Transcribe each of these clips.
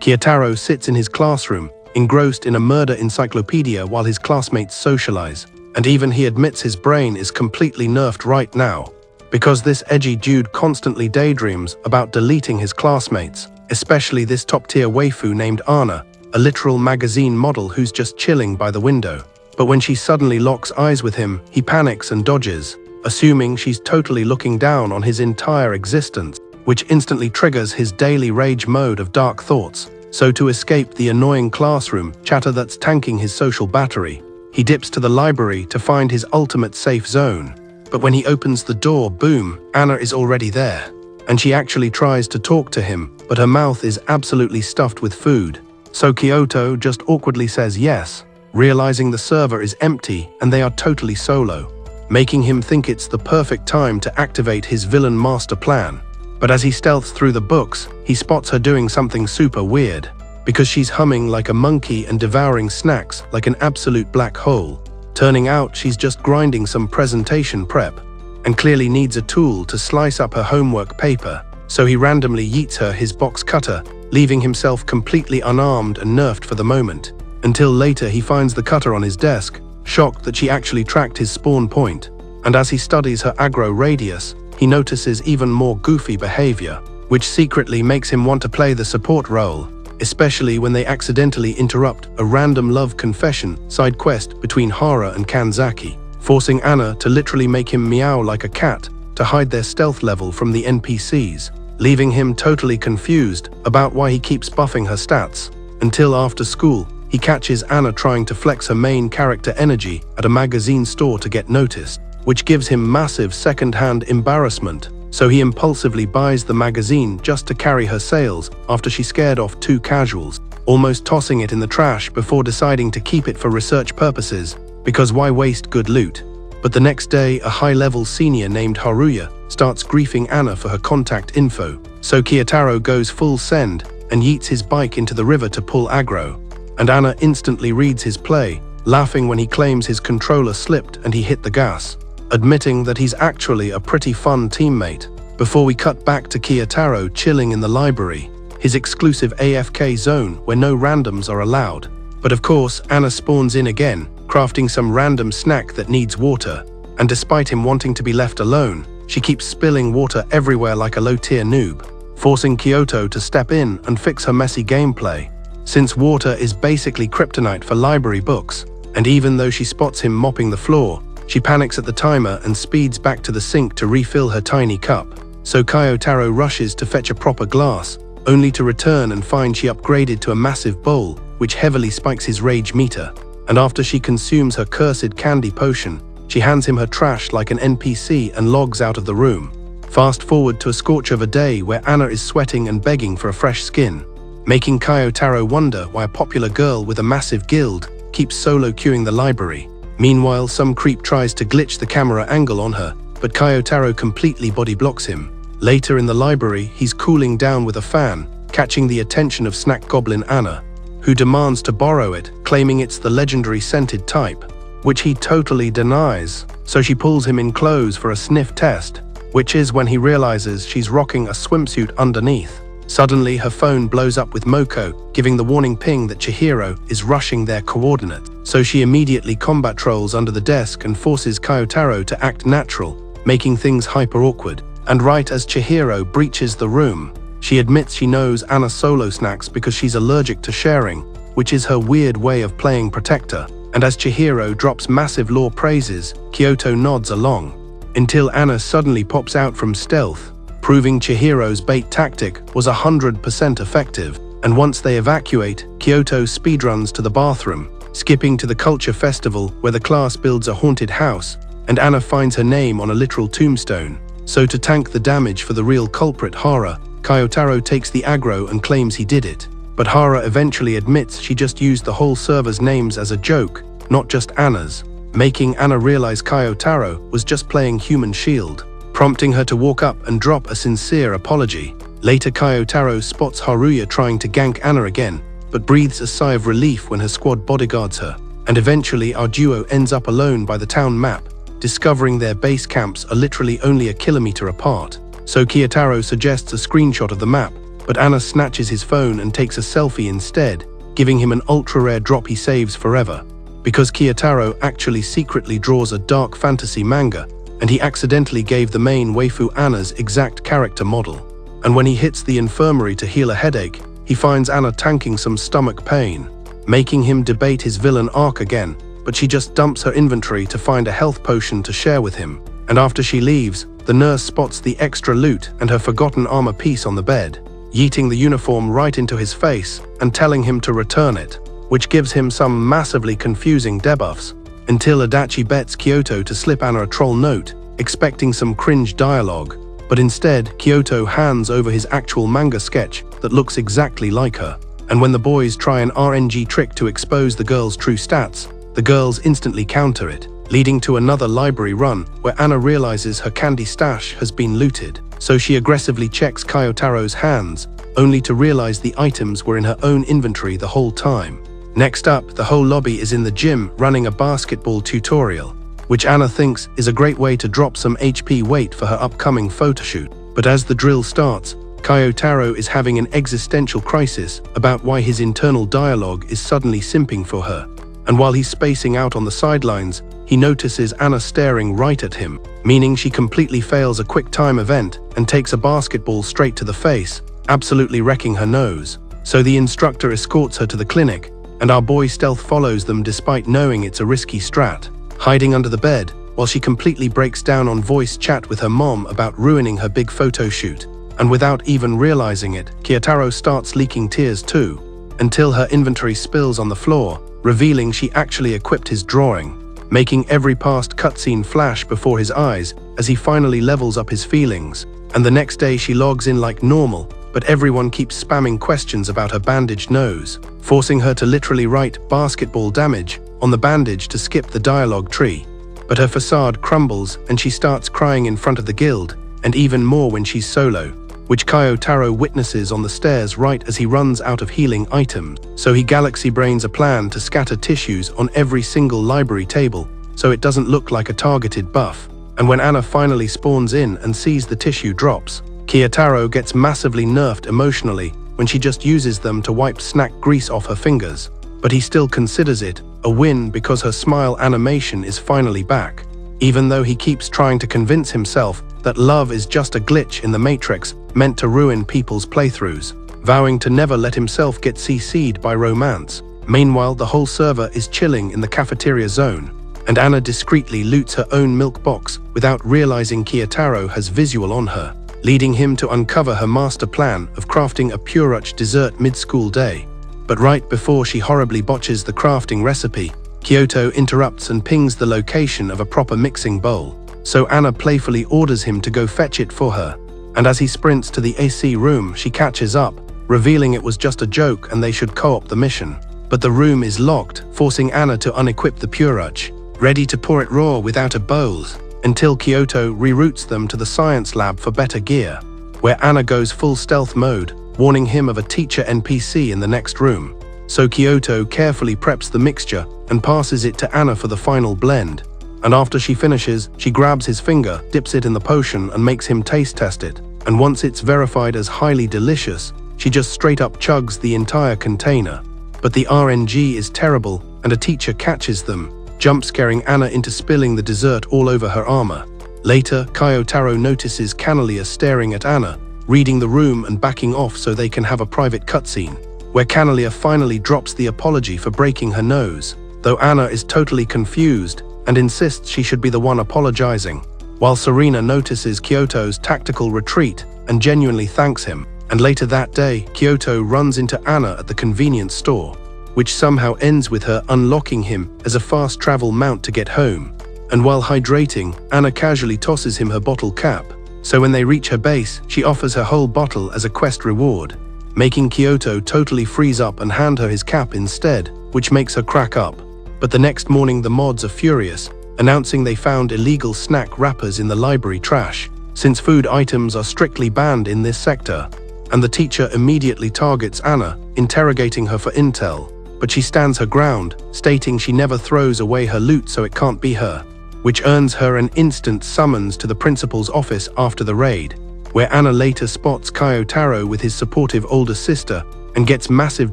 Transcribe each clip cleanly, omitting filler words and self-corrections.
Kiyotaro sits in his classroom, engrossed in a murder encyclopedia while his classmates socialize, and even he admits his brain is completely nerfed right now, because this edgy dude constantly daydreams about deleting his classmates, especially this top-tier waifu named Anna, a literal magazine model who's just chilling by the window. But when she suddenly locks eyes with him, he panics and dodges, assuming she's totally looking down on his entire existence, which instantly triggers his daily rage mode of dark thoughts. So to escape the annoying classroom chatter that's tanking his social battery, he dips to the library to find his ultimate safe zone. But when he opens the door, boom, Anna is already there. And she actually tries to talk to him, but her mouth is absolutely stuffed with food. So Kyoto just awkwardly says yes, realizing the server is empty and they are totally solo, making him think it's the perfect time to activate his villain master plan. But as he stealths through the books, he spots her doing something super weird, because she's humming like a monkey and devouring snacks like an absolute black hole. Turning out she's just grinding some presentation prep, and clearly needs a tool to slice up her homework paper, so he randomly yeets her his box cutter, leaving himself completely unarmed and nerfed for the moment, until later he finds the cutter on his desk, shocked that she actually tracked his spawn point. And as he studies her aggro radius, he notices even more goofy behavior, which secretly makes him want to play the support role, especially when they accidentally interrupt a random love confession side quest between Hara and Kanzaki, forcing Anna to literally make him meow like a cat to hide their stealth level from the NPCs, leaving him totally confused about why he keeps buffing her stats, until after school, he catches Anna trying to flex her main character energy at a magazine store to get noticed, which gives him massive second-hand embarrassment, so he impulsively buys the magazine just to carry her sales after she scared off 2 casuals, almost tossing it in the trash before deciding to keep it for research purposes, because why waste good loot? But the next day, a high-level senior named Haruya starts griefing Anna for her contact info, so Kiyotaro goes full send and yeets his bike into the river to pull aggro, and Anna instantly reads his play, laughing when he claims his controller slipped and he hit the gas, admitting that he's actually a pretty fun teammate, before we cut back to Kiyotaro chilling in the library, his exclusive AFK zone where no randoms are allowed. But of course, Anna spawns in again, crafting some random snack that needs water, and despite him wanting to be left alone, she keeps spilling water everywhere like a low-tier noob, forcing Kyoto to step in and fix her messy gameplay, since water is basically kryptonite for library books, and even though she spots him mopping the floor, she panics at the timer and speeds back to the sink to refill her tiny cup. So Kayotaro rushes to fetch a proper glass, only to return and find she upgraded to a massive bowl, which heavily spikes his rage meter. And after she consumes her cursed candy potion, she hands him her trash like an NPC and logs out of the room. Fast forward to a scorch of a day where Anna is sweating and begging for a fresh skin, making Kayotaro wonder why a popular girl with a massive guild keeps solo queuing the library. Meanwhile, some creep tries to glitch the camera angle on her, but Kayotaro completely body blocks him. Later in the library, he's cooling down with a fan, catching the attention of snack goblin Anna, who demands to borrow it, claiming it's the legendary scented type, which he totally denies, so she pulls him in close for a sniff test, which is when he realizes she's rocking a swimsuit underneath. Suddenly, her phone blows up with Moko, giving the warning ping that Chihiro is rushing their coordinates, so she immediately combat trolls under the desk and forces Kayotaro to act natural, making things hyper-awkward. And right as Chihiro breaches the room, she admits she knows Anna solo snacks because she's allergic to sharing, which is her weird way of playing protector. And as Chihiro drops massive lore praises, Kyoto nods along, until Anna suddenly pops out from stealth, proving Chihiro's bait tactic was 100% effective. And once they evacuate, Kyoto speedruns to the bathroom, skipping to the culture festival where the class builds a haunted house, and Anna finds her name on a literal tombstone. So to tank the damage for the real culprit Hara, Kayotaro takes the aggro and claims he did it. But Hara eventually admits she just used the whole server's names as a joke, not just Anna's, making Anna realize Kayotaro was just playing human shield, prompting her to walk up and drop a sincere apology. Later, Kayotaro spots Haruya trying to gank Anna again, but breathes a sigh of relief when her squad bodyguards her, and eventually our duo ends up alone by the town map, discovering their base camps are literally only a kilometer apart. So Kiyotaro suggests a screenshot of the map, but Anna snatches his phone and takes a selfie instead, giving him an ultra-rare drop he saves forever. Because Kiyotaro actually secretly draws a dark fantasy manga, and he accidentally gave the main waifu Anna's exact character model. And when he hits the infirmary to heal a headache, he finds Anna tanking some stomach pain, making him debate his villain arc again, but she just dumps her inventory to find a health potion to share with him. And after she leaves, the nurse spots the extra loot and her forgotten armor piece on the bed, yeeting the uniform right into his face and telling him to return it, which gives him some massively confusing debuffs, until Adachi bets Kyoto to slip Anna a troll note, expecting some cringe dialogue, but instead Kyoto hands over his actual manga sketch that looks exactly like her. And when the boys try an RNG trick to expose the girl's true stats, the girls instantly counter it, leading to another library run where Anna realizes her candy stash has been looted. So she aggressively checks Kyotaro's hands, only to realize the items were in her own inventory the whole time. Next up, the whole lobby is in the gym running a basketball tutorial, which Anna thinks is a great way to drop some HP weight for her upcoming photoshoot. But as the drill starts, Kayotaro is having an existential crisis about why his internal dialogue is suddenly simping for her. And while he's spacing out on the sidelines, he notices Anna staring right at him, meaning she completely fails a quick time event and takes a basketball straight to the face, absolutely wrecking her nose. So the instructor escorts her to the clinic, and our boy stealth follows them despite knowing it's a risky strat, hiding under the bed while she completely breaks down on voice chat with her mom about ruining her big photo shoot. And without even realizing it, Kiyotaro starts leaking tears too, until her inventory spills on the floor, revealing she actually equipped his drawing, making every past cutscene flash before his eyes as he finally levels up his feelings. And the next day she logs in like normal, but everyone keeps spamming questions about her bandaged nose, forcing her to literally write basketball damage on the bandage to skip the dialogue tree. But her facade crumbles and she starts crying in front of the guild, and even more when she's solo, which Kayotaro witnesses on the stairs right as he runs out of healing items. So he galaxy brains a plan to scatter tissues on every single library table so it doesn't look like a targeted buff. And when Anna finally spawns in and sees the tissue drops, Kiyotaro gets massively nerfed emotionally when she just uses them to wipe snack grease off her fingers. But he still considers it a win because her smile animation is finally back, even though he keeps trying to convince himself that love is just a glitch in the Matrix meant to ruin people's playthroughs, vowing to never let himself get CC'd by romance. Meanwhile, the whole server is chilling in the cafeteria zone, and Anna discreetly loots her own milk box without realizing Kiyotaro has visual on her, leading him to uncover her master plan of crafting a puruch dessert mid-school day. But right before she horribly botches the crafting recipe, Kyoto interrupts and pings the location of a proper mixing bowl, so Anna playfully orders him to go fetch it for her. And as he sprints to the AC room, she catches up, revealing it was just a joke and they should co-op the mission. But the room is locked, forcing Anna to unequip the puruch, ready to pour it raw without a bowl, until Kyoto reroutes them to the science lab for better gear, where Anna goes full stealth mode, warning him of a teacher NPC in the next room. So Kyoto carefully preps the mixture and passes it to Anna for the final blend. And after she finishes, she grabs his finger, dips it in the potion and makes him taste test it. And once it's verified as highly delicious, she just straight up chugs the entire container. But the RNG is terrible and a teacher catches them, jump scaring Anna into spilling the dessert all over her armor. Later, Kayotaro notices Canalia staring at Anna, reading the room and backing off so they can have a private cutscene, where Canalia finally drops the apology for breaking her nose, though Anna is totally confused and insists she should be the one apologizing, while Serena notices Kyoto's tactical retreat and genuinely thanks him. And later that day, Kyoto runs into Anna at the convenience store, which somehow ends with her unlocking him as a fast travel mount to get home. And while hydrating, Anna casually tosses him her bottle cap, so when they reach her base, she offers her whole bottle as a quest reward, making Kyoto totally freeze up and hand her his cap instead, which makes her crack up. But the next morning the mods are furious, announcing they found illegal snack wrappers in the library trash, since food items are strictly banned in this sector. And the teacher immediately targets Anna, interrogating her for intel, but she stands her ground, stating she never throws away her loot so it can't be her, which earns her an instant summons to the principal's office after the raid, where Anna later spots Kyotaro with his supportive older sister and gets massive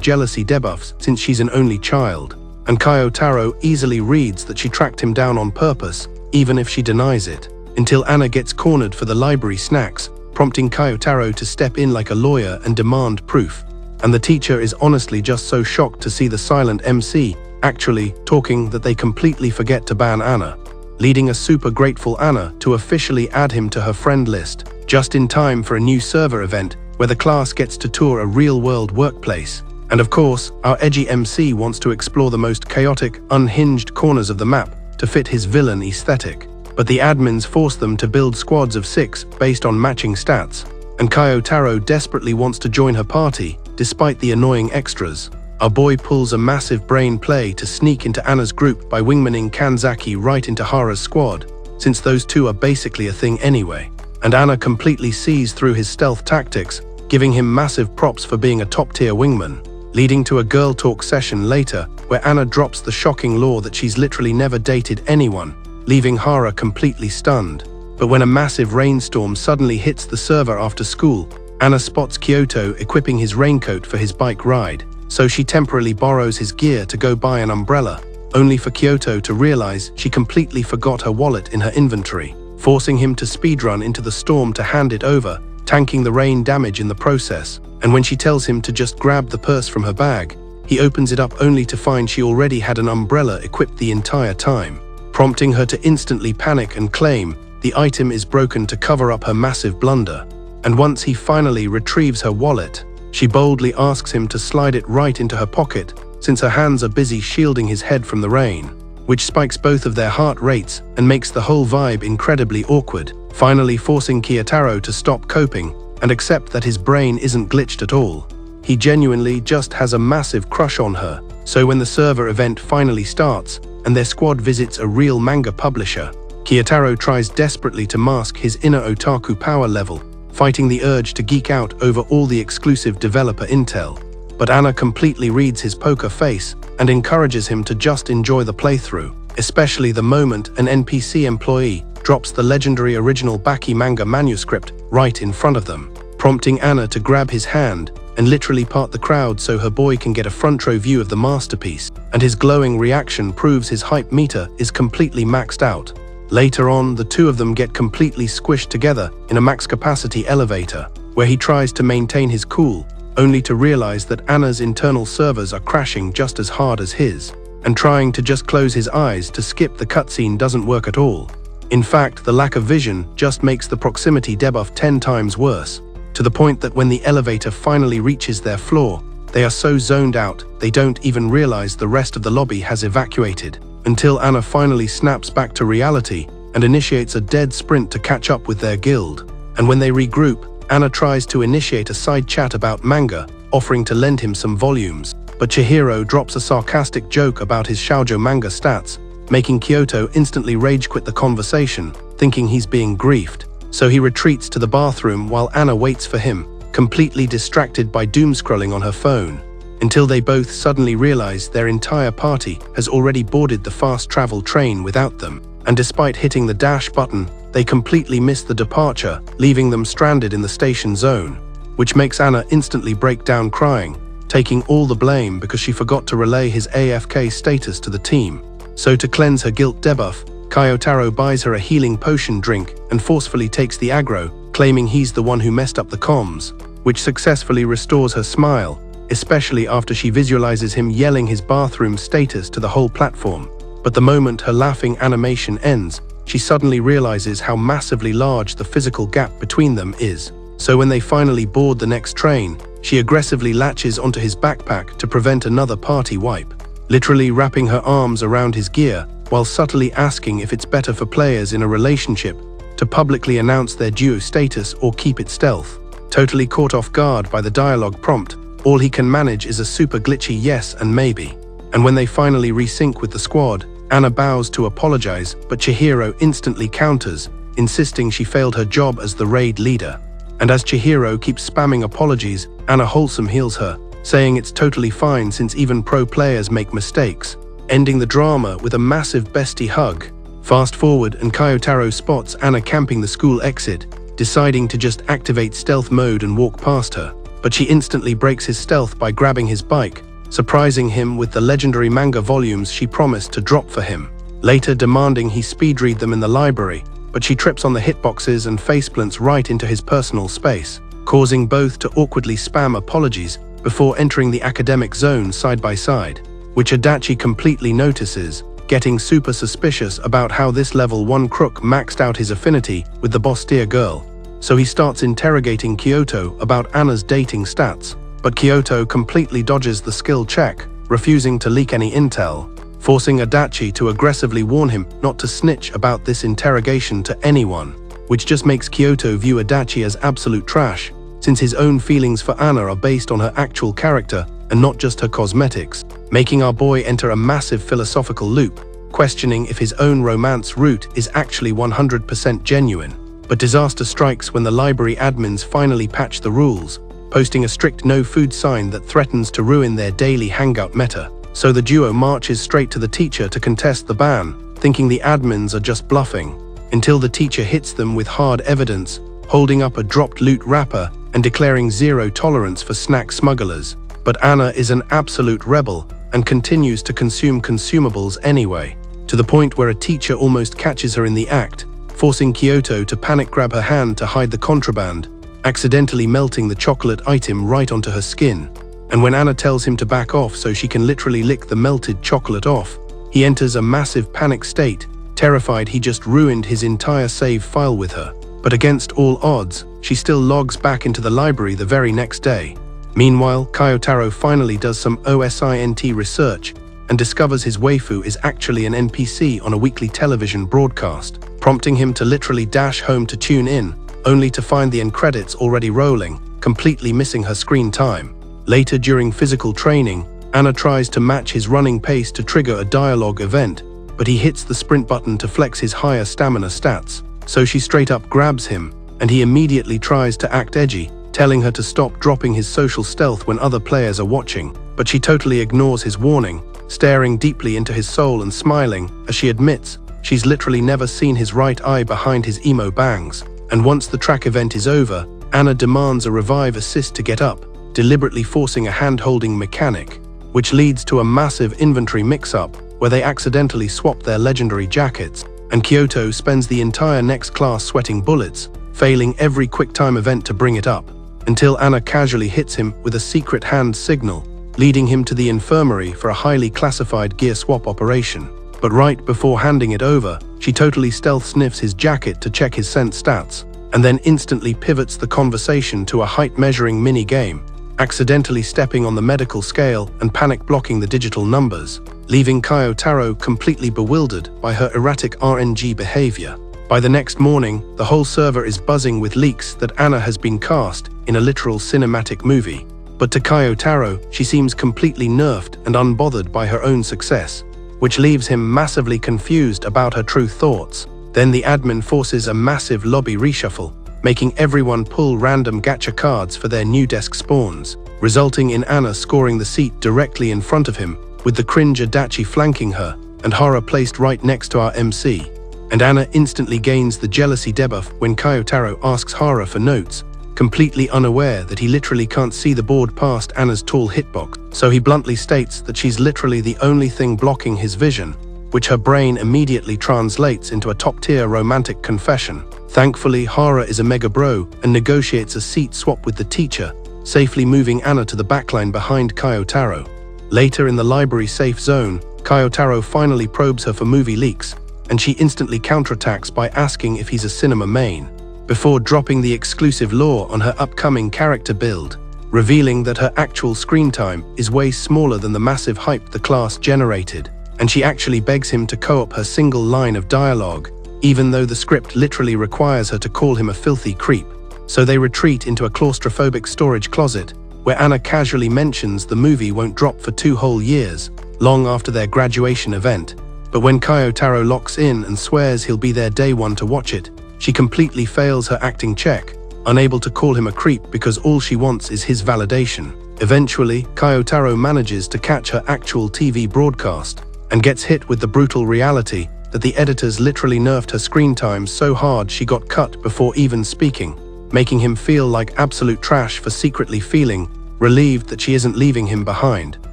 jealousy debuffs since she's an only child. And Kyotaro easily reads that she tracked him down on purpose, even if she denies it, until Anna gets cornered for the library snacks, prompting Kyotaro to step in like a lawyer and demand proof. And the teacher is honestly just so shocked to see the silent MC actually talking that they completely forget to ban Anna, leading a super grateful Anna to officially add him to her friend list, just in time for a new server event where the class gets to tour a real-world workplace. And of course, our edgy MC wants to explore the most chaotic, unhinged corners of the map to fit his villain aesthetic. But the admins force them to build squads of 6 based on matching stats, and Kyotaro desperately wants to join her party, despite the annoying extras. Our boy pulls a massive brain play to sneak into Anna's group by wingmaning Kanzaki right into Hara's squad, since those two are basically a thing anyway. And Anna completely sees through his stealth tactics, giving him massive props for being a top-tier wingman, leading to a girl talk session later where Anna drops the shocking law that she's literally never dated anyone, leaving Hara completely stunned. But when a massive rainstorm suddenly hits the server after school, Anna spots Kyoto equipping his raincoat for his bike ride, so she temporarily borrows his gear to go buy an umbrella, only for Kyoto to realize she completely forgot her wallet in her inventory, forcing him to speedrun into the storm to hand it over, tanking the rain damage in the process. And when she tells him to just grab the purse from her bag, he opens it up only to find she already had an umbrella equipped the entire time, prompting her to instantly panic and claim the item is broken to cover up her massive blunder. And once he finally retrieves her wallet, she boldly asks him to slide it right into her pocket since her hands are busy shielding his head from the rain, which spikes both of their heart rates and makes the whole vibe incredibly awkward, finally forcing Kyoto to stop coping and accept that his brain isn't glitched at all. He genuinely just has a massive crush on her, so when the server event finally starts and their squad visits a real manga publisher, Kyoto tries desperately to mask his inner otaku power level, fighting the urge to geek out over all the exclusive developer intel. But Anna completely reads his poker face and encourages him to just enjoy the playthrough, especially the moment an NPC employee drops the legendary original Baki manga manuscript right in front of them, prompting Anna to grab his hand and literally part the crowd so her boy can get a front row view of the masterpiece, and his glowing reaction proves his hype meter is completely maxed out. Later on, the two of them get completely squished together in a max capacity elevator, where he tries to maintain his cool, only to realize that Anna's internal servers are crashing just as hard as his, and trying to just close his eyes to skip the cutscene doesn't work at all. In fact, the lack of vision just makes the proximity debuff 10 times worse, to the point that when the elevator finally reaches their floor, they are so zoned out they don't even realize the rest of the lobby has evacuated, until Anna finally snaps back to reality and initiates a dead sprint to catch up with their guild. And when they regroup, Anna tries to initiate a side chat about manga, offering to lend him some volumes, but Chihiro drops a sarcastic joke about his shoujo manga stats, making Kyoto instantly rage quit the conversation, thinking he's being griefed. So he retreats to the bathroom while Anna waits for him, completely distracted by doom-scrolling on her phone, until they both suddenly realize their entire party has already boarded the fast travel train without them, and despite hitting the dash button, they completely miss the departure, leaving them stranded in the station zone, which makes Anna instantly break down crying, taking all the blame because she forgot to relay his AFK status to the team. So to cleanse her guilt debuff, Kyoto buys her a healing potion drink and forcefully takes the aggro, claiming he's the one who messed up the comms, which successfully restores her smile, especially after she visualizes him yelling his bathroom status to the whole platform. But the moment her laughing animation ends, she suddenly realizes how massively large the physical gap between them is. So when they finally board the next train, she aggressively latches onto his backpack to prevent another party wipe, literally wrapping her arms around his gear while subtly asking if it's better for players in a relationship to publicly announce their duo status or keep it stealth. Totally caught off guard by the dialogue prompt, all he can manage is a super glitchy yes and maybe. And when they finally resync with the squad, Anna bows to apologize, but Chihiro instantly counters, insisting she failed her job as the raid leader. And as Chihiro keeps spamming apologies, Anna wholesome heals her, saying it's totally fine since even pro players make mistakes, ending the drama with a massive bestie hug. Fast forward and Kyoto spots Anna camping the school exit, deciding to just activate stealth mode and walk past her. But she instantly breaks his stealth by grabbing his bike, surprising him with the legendary manga volumes she promised to drop for him, later demanding he speed read them in the library, but she trips on the hitboxes and faceplants right into his personal space, causing both to awkwardly spam apologies before entering the academic zone side by side, which Adachi completely notices, getting super suspicious about how this level 1 crook maxed out his affinity with the Bostia girl. So he starts interrogating Kyoto about Anna's dating stats, but Kyoto completely dodges the skill check, refusing to leak any intel, forcing Adachi to aggressively warn him not to snitch about this interrogation to anyone, which just makes Kyoto view Adachi as absolute trash, since his own feelings for Anna are based on her actual character and not just her cosmetics, making our boy enter a massive philosophical loop, questioning if his own romance route is actually 100% genuine. But disaster strikes when the library admins finally patch the rules, posting a strict no food sign that threatens to ruin their daily hangout meta. So the duo marches straight to the teacher to contest the ban, thinking the admins are just bluffing, until the teacher hits them with hard evidence, holding up a dropped loot wrapper and declaring zero tolerance for snack smugglers. But Anna is an absolute rebel and continues to consume consumables anyway, to the point where a teacher almost catches her in the act, forcing Kyoto to panic grab her hand to hide the contraband, accidentally melting the chocolate item right onto her skin. And when Anna tells him to back off so she can literally lick the melted chocolate off, he enters a massive panic state, terrified he just ruined his entire save file with her. But against all odds, she still logs back into the library the very next day. Meanwhile, Kayotaro finally does some OSINT research and discovers his waifu is actually an NPC on a weekly television broadcast, prompting him to literally dash home to tune in, only to find the end credits already rolling, completely missing her screen time. Later during physical training, Anna tries to match his running pace to trigger a dialogue event, but he hits the sprint button to flex his higher stamina stats, so she straight up grabs him, and he immediately tries to act edgy, telling her to stop dropping his social stealth when other players are watching, but she totally ignores his warning, staring deeply into his soul and smiling as she admits she's literally never seen his right eye behind his emo bangs. And once the track event is over, Anna demands a revive assist to get up, deliberately forcing a hand-holding mechanic, which leads to a massive inventory mix-up where they accidentally swap their legendary jackets, and Kyoto spends the entire next class sweating bullets, failing every quick-time event to bring it up, until Anna casually hits him with a secret hand signal, leading him to the infirmary for a highly classified gear swap operation. But right before handing it over, she totally stealth sniffs his jacket to check his scent stats, and then instantly pivots the conversation to a height-measuring mini-game, accidentally stepping on the medical scale and panic-blocking the digital numbers, leaving Kayotaro completely bewildered by her erratic RNG behavior. By the next morning, the whole server is buzzing with leaks that Anna has been cast in a literal cinematic movie. But to Kayotaro, she seems completely nerfed and unbothered by her own success, which leaves him massively confused about her true thoughts. Then the admin forces a massive lobby reshuffle, making everyone pull random gacha cards for their new desk spawns, resulting in Anna scoring the seat directly in front of him, with the cringe Adachi flanking her, and Hara placed right next to our MC. And Anna instantly gains the jealousy debuff when Kayotaro asks Hara for notes, completely unaware that he literally can't see the board past Anna's tall hitbox, so he bluntly states that she's literally the only thing blocking his vision, which her brain immediately translates into a top-tier romantic confession. Thankfully, Hara is a mega bro and negotiates a seat swap with the teacher, safely moving Anna to the backline behind Kayotaro. Later in the library safe zone, Kayotaro finally probes her for movie leaks, and she instantly counterattacks by asking if he's a cinema main, before dropping the exclusive lore on her upcoming character build, revealing that her actual screen time is way smaller than the massive hype the class generated, and she actually begs him to co-op her single line of dialogue, even though the script literally requires her to call him a filthy creep. So they retreat into a claustrophobic storage closet, where Anna casually mentions the movie won't drop for 2 whole years, long after their graduation event. But when Kayotaro locks in and swears he'll be there day one to watch it, she completely fails her acting check, unable to call him a creep because all she wants is his validation. Eventually, Kayotaro manages to catch her actual TV broadcast and gets hit with the brutal reality that the editors literally nerfed her screen time so hard she got cut before even speaking, making him feel like absolute trash for secretly feeling relieved that she isn't leaving him behind.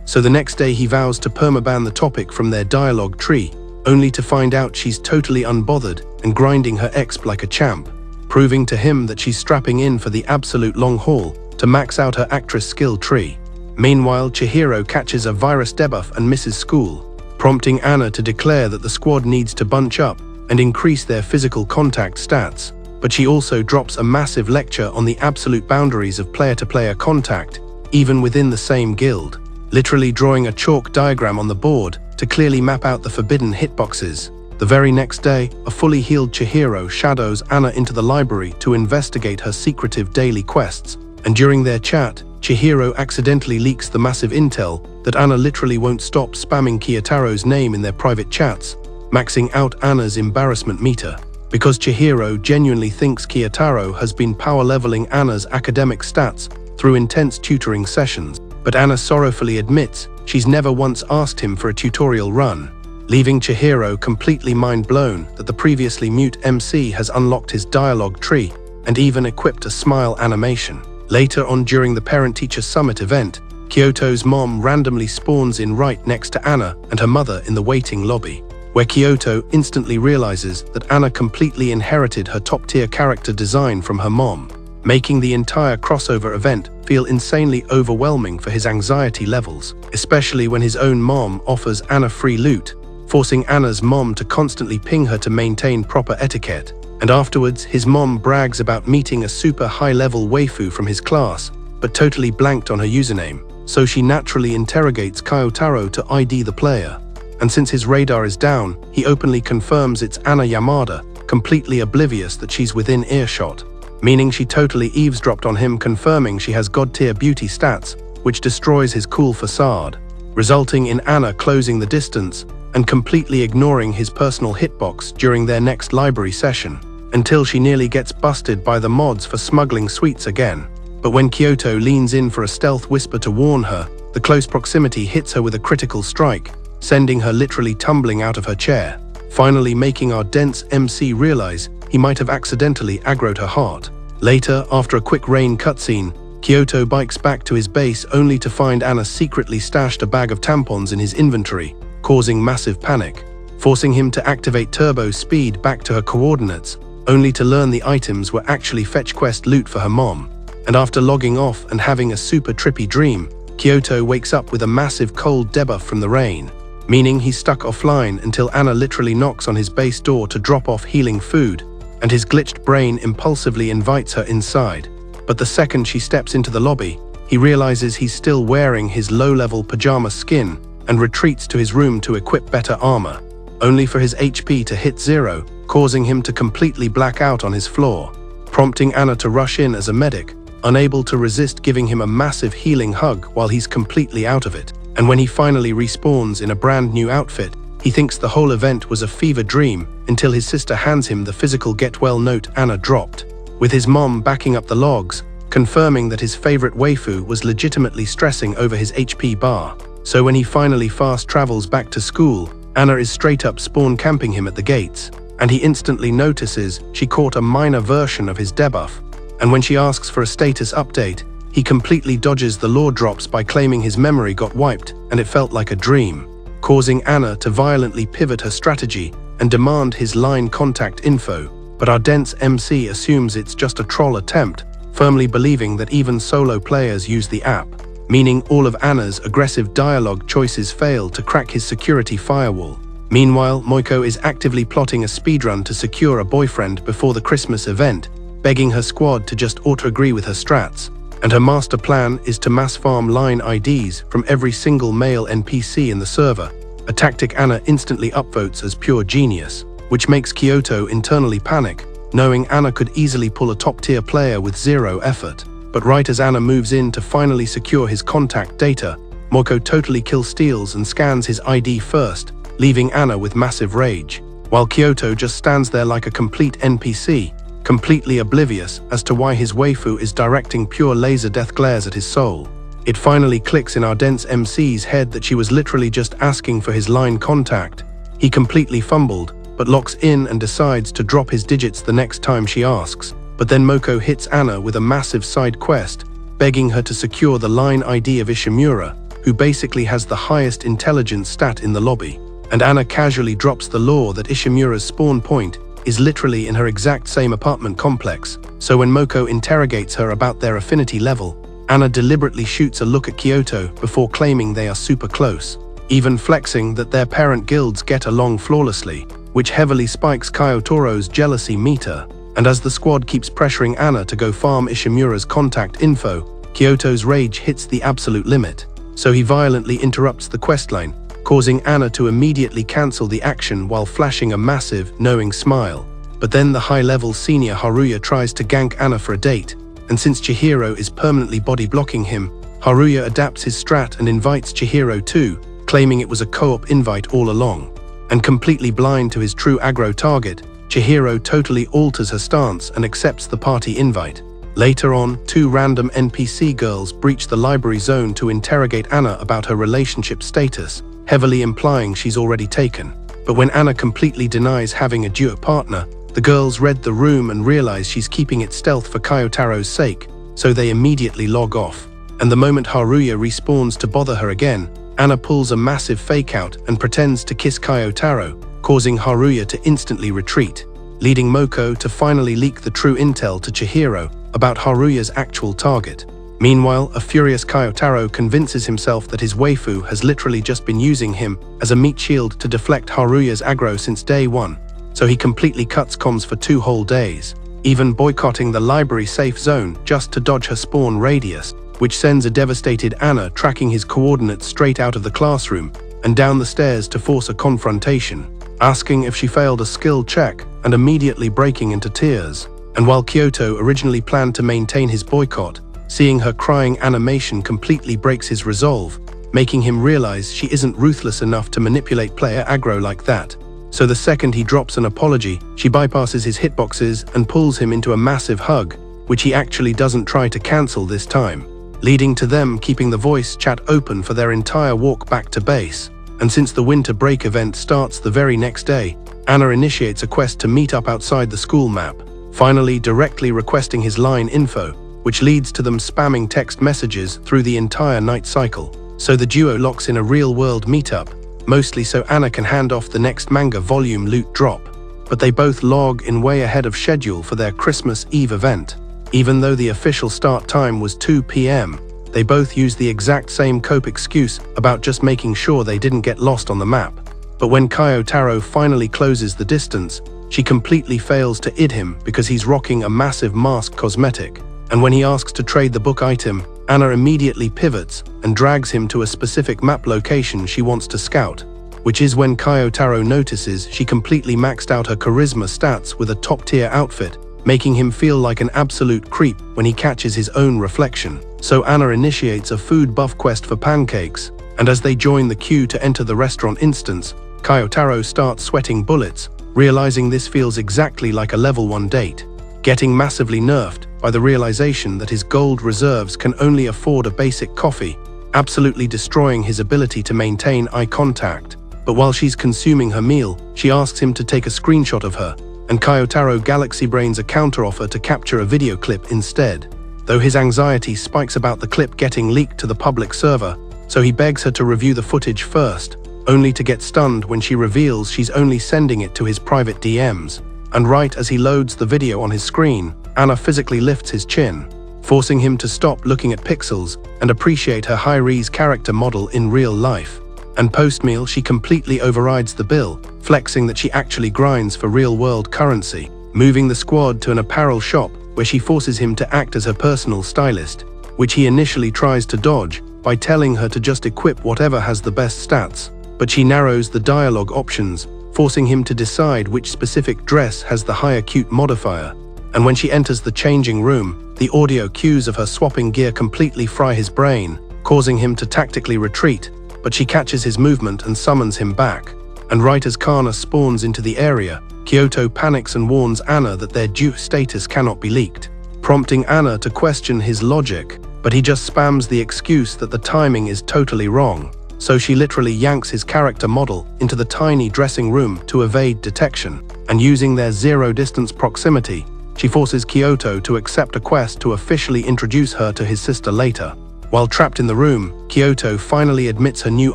So the next day he vows to permaban the topic from their dialogue tree, only to find out she's totally unbothered and grinding her exp like a champ, proving to him that she's strapping in for the absolute long haul to max out her actress skill tree. Meanwhile, Chihiro catches a virus debuff and misses school, prompting Anna to declare that the squad needs to bunch up and increase their physical contact stats. But she also drops a massive lecture on the absolute boundaries of player-to-player contact, even within the same guild, literally drawing a chalk diagram on the board to clearly map out the forbidden hitboxes. The very next day, a fully healed Chihiro shadows Anna into the library to investigate her secretive daily quests, and during their chat, Chihiro accidentally leaks the massive intel that Anna literally won't stop spamming Kyotaro's name in their private chats, maxing out Anna's embarrassment meter. Because Chihiro genuinely thinks Kyotaro has been power leveling Anna's academic stats through intense tutoring sessions, but Anna sorrowfully admits she's never once asked him for a tutorial run, leaving Chihiro completely mind-blown that the previously mute MC has unlocked his dialogue tree and even equipped a smile animation. Later on during the Parent-Teacher Summit event, Kyoto's mom randomly spawns in right next to Anna and her mother in the waiting lobby, where Kyoto instantly realizes that Anna completely inherited her top-tier character design from her mom, making the entire crossover event feel insanely overwhelming for his anxiety levels, especially when his own mom offers Anna free loot, forcing Anna's mom to constantly ping her to maintain proper etiquette. And afterwards, his mom brags about meeting a super high-level waifu from his class, but totally blanked on her username, so she naturally interrogates Kyotaro to ID the player. And since his radar is down, he openly confirms it's Anna Yamada, completely oblivious that she's within earshot, meaning she totally eavesdropped on him, confirming she has god-tier beauty stats, which destroys his cool facade, resulting in Anna closing the distance and completely ignoring his personal hitbox during their next library session, until she nearly gets busted by the mods for smuggling sweets again. But when Kyoto leans in for a stealth whisper to warn her, the close proximity hits her with a critical strike, sending her literally tumbling out of her chair, finally making our dense MC realize he might have accidentally aggroed her heart. Later, after a quick rain cutscene, Kyoto bikes back to his base only to find Anna secretly stashed a bag of tampons in his inventory, causing massive panic, forcing him to activate turbo speed back to her coordinates, only to learn the items were actually fetch quest loot for her mom. And after logging off and having a super trippy dream, Kyoto wakes up with a massive cold debuff from the rain, meaning he's stuck offline until Anna literally knocks on his base door to drop off healing food, and his glitched brain impulsively invites her inside. But the second she steps into the lobby, he realizes he's still wearing his low-level pajama skin and retreats to his room to equip better armor, only for his HP to hit 0, causing him to completely black out on his floor, prompting Anna to rush in as a medic, unable to resist giving him a massive healing hug while he's completely out of it. And when he finally respawns in a brand new outfit, he thinks the whole event was a fever dream until his sister hands him the physical get-well note Anna dropped, with his mom backing up the logs, confirming that his favorite waifu was legitimately stressing over his HP bar. So when he finally fast travels back to school, Anna is straight up spawn camping him at the gates, and he instantly notices she caught a minor version of his debuff, and when she asks for a status update, he completely dodges the lore drops by claiming his memory got wiped and it felt like a dream, causing Anna to violently pivot her strategy and demand his line contact info. But our dense MC assumes it's just a troll attempt, firmly believing that even solo players use the app, meaning all of Anna's aggressive dialogue choices fail to crack his security firewall. Meanwhile, Moiko is actively plotting a speedrun to secure a boyfriend before the Christmas event, begging her squad to just auto-agree with her strats. And her master plan is to mass farm line IDs from every single male NPC in the server, a tactic Anna instantly upvotes as pure genius, which makes Kyoto internally panic, knowing Anna could easily pull a top-tier player with 0 effort. But right as Anna moves in to finally secure his contact data, Moiko totally kill-steals and scans his ID first, leaving Anna with massive rage, while Kyoto just stands there like a complete NPC, completely oblivious as to why his waifu is directing pure laser death glares at his soul. It finally clicks in our dense MC's head that she was literally just asking for his line contact. He completely fumbled, but locks in and decides to drop his digits the next time she asks. But then Moko hits Anna with a massive side quest, begging her to secure the line ID of Ishimura, who basically has the highest intelligence stat in the lobby. And Anna casually drops the lore that Ishimura's spawn point is literally in her exact same apartment complex, so when Moko interrogates her about their affinity level, Anna deliberately shoots a look at Kyoto before claiming they are super close, even flexing that their parent guilds get along flawlessly, which heavily spikes Kyotoro's jealousy meter. And as the squad keeps pressuring Anna to go farm Ishimura's contact info, Kyoto's rage hits the absolute limit, so he violently interrupts the questline, causing Anna to immediately cancel the action while flashing a massive, knowing smile. But then the high-level senior Haruya tries to gank Anna for a date, and since Chihiro is permanently body-blocking him, Haruya adapts his strat and invites Chihiro too, claiming it was a co-op invite all along. And completely blind to his true aggro target, Chihiro totally alters her stance and accepts the party invite. Later on, two random NPC girls breach the library zone to interrogate Anna about her relationship status, heavily implying she's already taken. But when Anna completely denies having a duo partner, the girls read the room and realize she's keeping it stealth for Kyotaro's sake, so they immediately log off. And the moment Haruya respawns to bother her again, Anna pulls a massive fake out and pretends to kiss Kyotaro, causing Haruya to instantly retreat, leading Moko to finally leak the true intel to Chihiro about Haruya's actual target. Meanwhile, a furious Kyotaro convinces himself that his waifu has literally just been using him as a meat shield to deflect Haruya's aggro since day one, so he completely cuts comms for 2 whole days, even boycotting the library safe zone just to dodge her spawn radius, which sends a devastated Anna tracking his coordinates straight out of the classroom and down the stairs to force a confrontation, asking if she failed a skill check and immediately breaking into tears. And while Kyoto originally planned to maintain his boycott, seeing her crying animation completely breaks his resolve, making him realize she isn't ruthless enough to manipulate player aggro like that. So the second he drops an apology, she bypasses his hitboxes and pulls him into a massive hug, which he actually doesn't try to cancel this time, leading to them keeping the voice chat open for their entire walk back to base. And since the winter break event starts the very next day, Anna initiates a quest to meet up outside the school map, finally directly requesting his line info, which leads to them spamming text messages through the entire night cycle. So the duo locks in a real-world meetup, mostly so Anna can hand off the next manga volume loot drop. But they both log in way ahead of schedule for their Christmas Eve event. Even though the official start time was 2 p.m, they both use the exact same cope excuse about just making sure they didn't get lost on the map. But when Kyotaro finally closes the distance, she completely fails to id him because he's rocking a massive mask cosmetic. And when he asks to trade the book item, Anna immediately pivots and drags him to a specific map location she wants to scout, which is when Kyotaro notices she completely maxed out her charisma stats with a top-tier outfit, making him feel like an absolute creep when he catches his own reflection. So Anna initiates a food buff quest for pancakes, and as they join the queue to enter the restaurant instance, Kyotaro starts sweating bullets, realizing this feels exactly like a level 1 date, getting massively nerfed by the realization that his gold reserves can only afford a basic coffee, absolutely destroying his ability to maintain eye contact. But while she's consuming her meal, she asks him to take a screenshot of her, and Kyotaro galaxy brains a counteroffer to capture a video clip instead, though his anxiety spikes about the clip getting leaked to the public server, so he begs her to review the footage first, only to get stunned when she reveals she's only sending it to his private DMs. And right as he loads the video on his screen, Anna physically lifts his chin, forcing him to stop looking at pixels and appreciate her high-res character model in real life. And post-meal, she completely overrides the bill, flexing that she actually grinds for real-world currency, moving the squad to an apparel shop where she forces him to act as her personal stylist, which he initially tries to dodge by telling her to just equip whatever has the best stats. But she narrows the dialogue options, forcing him to decide which specific dress has the higher cute modifier. And when she enters the changing room, the audio cues of her swapping gear completely fry his brain, causing him to tactically retreat, but she catches his movement and summons him back. And right as Kana spawns into the area, Kyoto panics and warns Anna that their due status cannot be leaked, prompting Anna to question his logic, but he just spams the excuse that the timing is totally wrong. so she literally yanks his character model into the tiny dressing room to evade detection. And using their zero-distance proximity, she forces Kyoto to accept a quest to officially introduce her to his sister later. While trapped in the room, Kyoto finally admits her new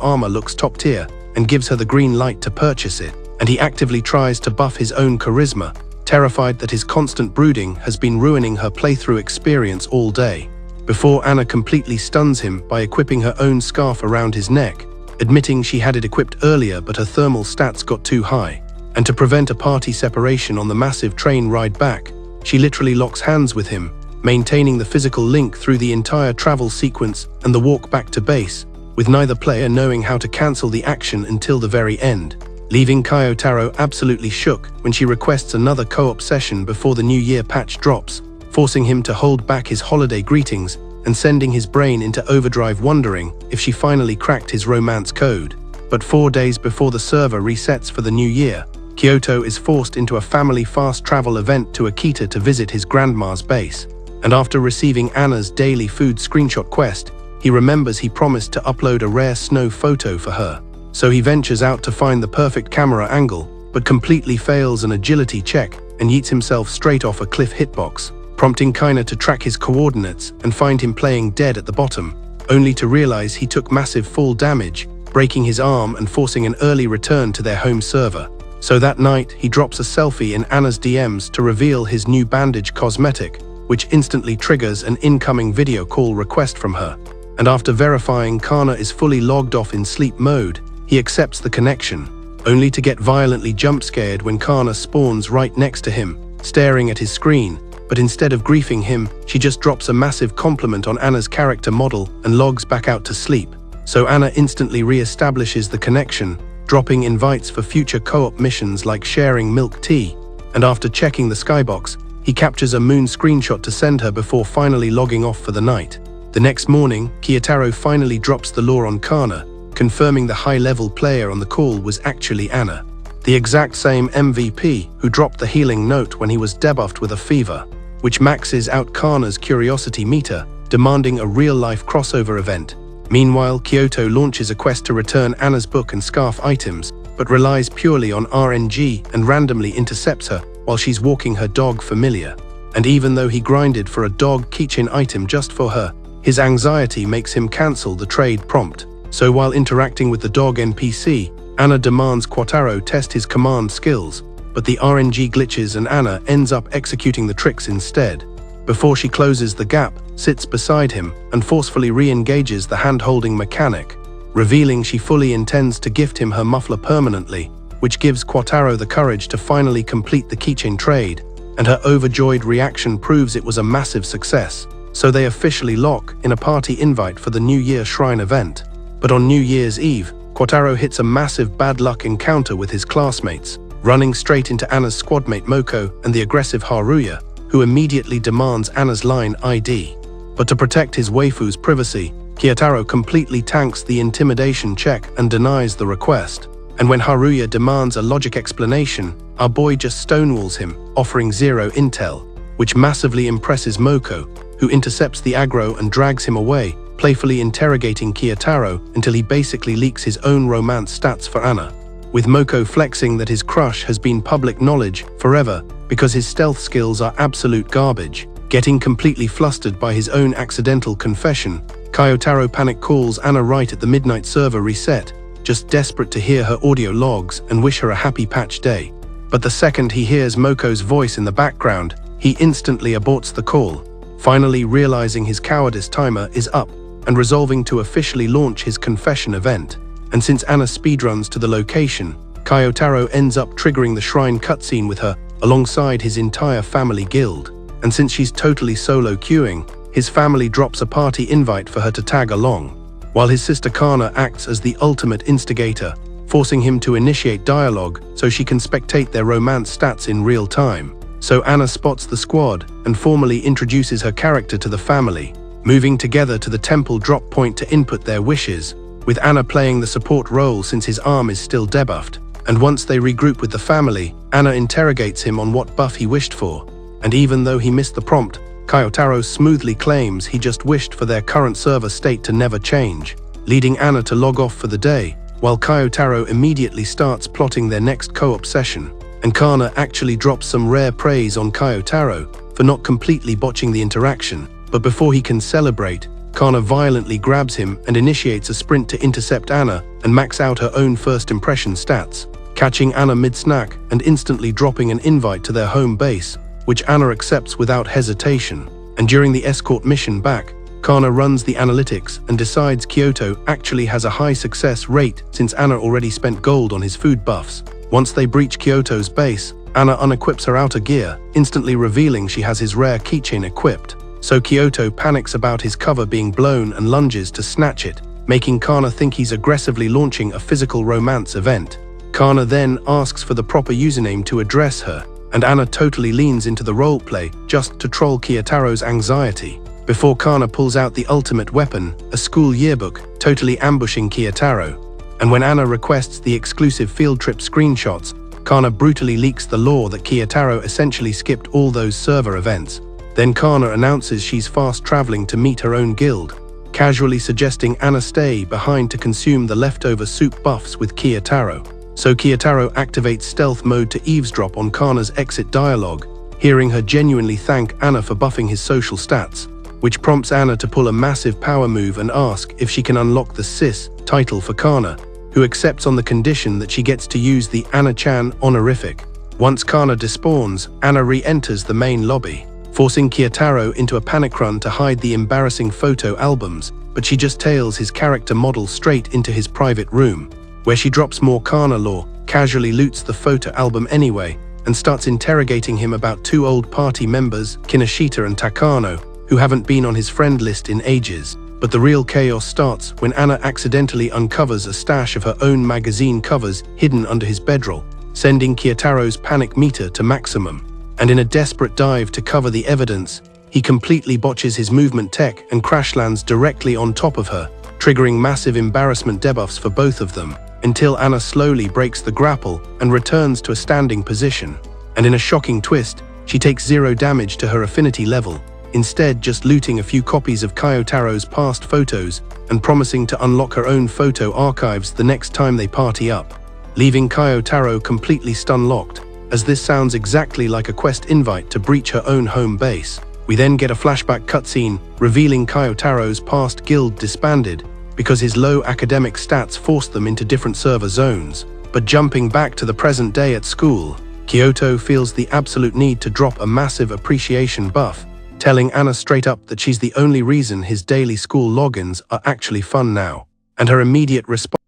armor looks top tier and gives her the green light to purchase it, and he actively tries to buff his own charisma, terrified that his constant brooding has been ruining her playthrough experience all day. Before Anna completely stuns him by equipping her own scarf around his neck, admitting she had it equipped earlier but her thermal stats got too high. And to prevent a party separation on the massive train ride back, she literally locks hands with him, maintaining the physical link through the entire travel sequence and the walk back to base, with neither player knowing how to cancel the action until the very end, leaving Kayotaro absolutely shook when she requests another co-op session before the New Year patch drops, forcing him to hold back his holiday greetings and sending his brain into overdrive wondering if she finally cracked his romance code. But 4 days before the server resets for the new year, Kyoto is forced into a family fast travel event to Akita to visit his grandma's base. And after receiving Anna's daily food screenshot quest, he remembers he promised to upload a rare snow photo for her. So he ventures out to find the perfect camera angle, but completely fails an agility check and yeets himself straight off a cliff hitbox, prompting Kaina to track his coordinates and find him playing dead at the bottom, only to realize he took massive fall damage, breaking his arm and forcing an early return to their home server. So that night, he drops a selfie in Anna's DMs to reveal his new bandage cosmetic, which instantly triggers an incoming video call request from her. And after verifying Kana is fully logged off in sleep mode, he accepts the connection, only to get violently jump-scared when Kana spawns right next to him, staring at his screen. But instead of griefing him, she just drops a massive compliment on Anna's character model and logs back out to sleep. So Anna instantly re-establishes the connection, dropping invites for future co-op missions like sharing milk tea. And after checking the skybox, he captures a moon screenshot to send her before finally logging off for the night. The next morning, Kyoto finally drops the lore on Kana, confirming the high-level player on the call was actually Anna, the exact same MVP who dropped the healing note when he was debuffed with a fever, which maxes out Kana's curiosity meter, demanding a real-life crossover event. Meanwhile, Kyoto launches a quest to return Anna's book and scarf items, but relies purely on RNG and randomly intercepts her while she's walking her dog Familiar. And even though he grinded for a dog keychain item just for her, his anxiety makes him cancel the trade prompt. So while interacting with the dog NPC, Anna demands Quataro test his command skills, but the RNG glitches and Anna ends up executing the tricks instead. Before she closes the gap, sits beside him and forcefully re-engages the hand-holding mechanic, revealing she fully intends to gift him her muffler permanently, which gives Quataro the courage to finally complete the keychain trade, and her overjoyed reaction proves it was a massive success. So they officially lock in a party invite for the New Year Shrine event. But on New Year's Eve, Quataro hits a massive bad luck encounter with his classmates, running straight into Anna's squadmate Moko and the aggressive Haruya, who immediately demands Anna's line ID. But to protect his waifu's privacy, Kyoto completely tanks the intimidation check and denies the request. And when Haruya demands a logic explanation, our boy just stonewalls him, offering zero intel, which massively impresses Moko, who intercepts the aggro and drags him away, playfully interrogating Kyoto until he basically leaks his own romance stats for Anna, with Moko flexing that his crush has been public knowledge forever because his stealth skills are absolute garbage. Getting completely flustered by his own accidental confession, Kyoto panic calls Anna right at the midnight server reset, just desperate to hear her audio logs and wish her a happy patch day. But the second he hears Moko's voice in the background, he instantly aborts the call, finally realizing his cowardice timer is up and resolving to officially launch his confession event. And since Anna speedruns to the location, Kyoto ends up triggering the shrine cutscene with her alongside his entire family guild. And since she's totally solo queuing, his family drops a party invite for her to tag along, while his sister Kana acts as the ultimate instigator, forcing him to initiate dialogue so she can spectate their romance stats in real time. So Anna spots the squad and formally introduces her character to the family, moving together to the temple drop point to input their wishes, with Anna playing the support role since his arm is still debuffed. And once they regroup with the family, Anna interrogates him on what buff he wished for. And even though he missed the prompt, Kyoto smoothly claims he just wished for their current server state to never change. leading Anna to log off for the day, while Kyotaro immediately starts plotting their next co-op session. And Kana actually drops some rare praise on Kyotaro for not completely botching the interaction, but before he can celebrate, Kana violently grabs him and initiates a sprint to intercept Anna and max out her own first impression stats, catching Anna mid-snack and instantly dropping an invite to their home base, which Anna accepts without hesitation. And during the escort mission back, Kana runs the analytics and decides Kyoto actually has a high success rate since Anna already spent gold on his food buffs. Once they breach Kyoto's base, Anna unequips her outer gear, instantly revealing she has his rare keychain equipped. So Kyoto panics about his cover being blown and lunges to snatch it, making Kana think he's aggressively launching a physical romance event. Kana then asks for the proper username to address her, and Anna totally leans into the roleplay just to troll Kyotaro's anxiety, before Kana pulls out the ultimate weapon, a school yearbook, totally ambushing Kyotaro. And when Anna requests the exclusive field trip screenshots, Kana brutally leaks the lore that Kyotaro essentially skipped all those server events. Then Kana announces she's fast traveling to meet her own guild, casually suggesting Anna stay behind to consume the leftover soup buffs with Kyotaro. So Kyotaro activates stealth mode to eavesdrop on Kana's exit dialogue, hearing her genuinely thank Anna for buffing his social stats, which prompts Anna to pull a massive power move and ask if she can unlock the Sis title for Kana, who accepts on the condition that she gets to use the Anna-chan honorific. Once Kana despawns, Anna re-enters the main lobby, forcing Kyotaro into a panic run to hide the embarrassing photo albums, but she just tails his character model straight into his private room, where she drops more Kana lore, casually loots the photo album anyway, and starts interrogating him about two old party members, Kinoshita and Takano, who haven't been on his friend list in ages. But the real chaos starts when Anna accidentally uncovers a stash of her own magazine covers hidden under his bedroll, sending Kyotaro's panic meter to maximum. And in a desperate dive to cover the evidence, he completely botches his movement tech and crash lands directly on top of her, triggering massive embarrassment debuffs for both of them, until Anna slowly breaks the grapple and returns to a standing position. And in a shocking twist, she takes 0 damage to her affinity level, instead just looting a few copies of Kyotaro's past photos and promising to unlock her own photo archives the next time they party up, leaving Kyotaro completely stun-locked, as this sounds exactly like a quest invite to breach her own home base. We then get a flashback cutscene revealing Kyotaro's past guild disbanded because his low academic stats forced them into different server zones. But jumping back to the present day at school, Kyoto feels the absolute need to drop a massive appreciation buff, telling Anna straight up that she's the only reason his daily school logins are actually fun now. And her immediate response